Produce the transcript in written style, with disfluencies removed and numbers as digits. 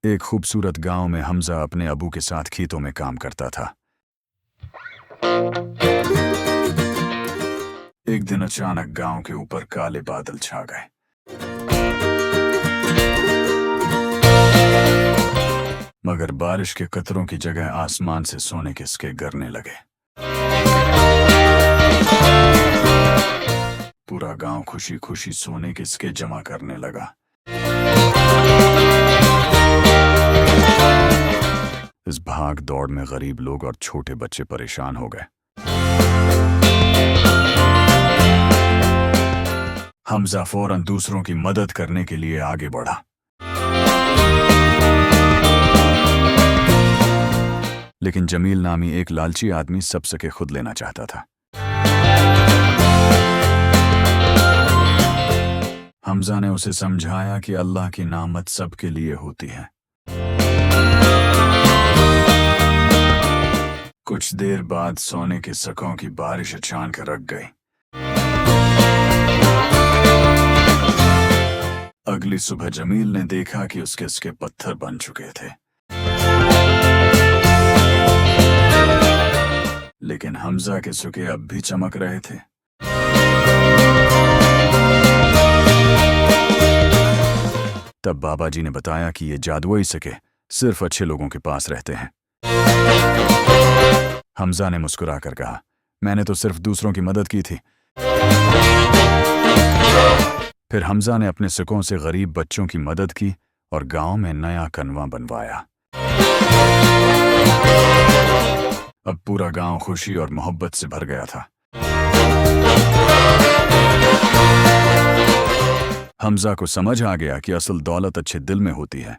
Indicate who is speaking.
Speaker 1: एक खूबसूरत गांव में हमजा अपने अबू के साथ खेतों में काम करता था। एक दिन अचानक गांव के ऊपर काले बादल छा गए। मगर बारिश के कतरों की जगह आसमान से सोने के सिक्के गिरने लगे। पूरा गांव खुशी खुशी सोने के सिक्के जमा करने लगा। इस भाग दौड़ में गरीब लोग और छोटे बच्चे परेशान हो गए। हमजा फौरन दूसरों की मदद करने के लिए आगे बढ़ा। लेकिन जमील नामी एक लालची आदमी सब सके खुद लेना चाहता था। हमजा ने उसे समझाया कि अल्लाह की नामत सबके लिए होती है। कुछ देर बाद सोने के सिक्कों की बारिश अचानक रुक गई। अगली सुबह जमील ने देखा कि उसके सिक्के पत्थर बन चुके थे। लेकिन हमजा के सिक्के अब भी चमक रहे थे। तब बाबा जी ने बताया कि ये जादुई सिक्के सिर्फ अच्छे लोगों के पास रहते हैं। हमजा ने मुस्कुराकर कहा, मैंने तो सिर्फ दूसरों की मदद की थी। फिर हमजा ने अपने सिक्कों से गरीब बच्चों की मदद की और गांव में नया कनवा बनवाया। अब पूरा गांव खुशी और मोहब्बत से भर गया था। हमजा को समझ आ गया कि असल दौलत अच्छे दिल में होती है।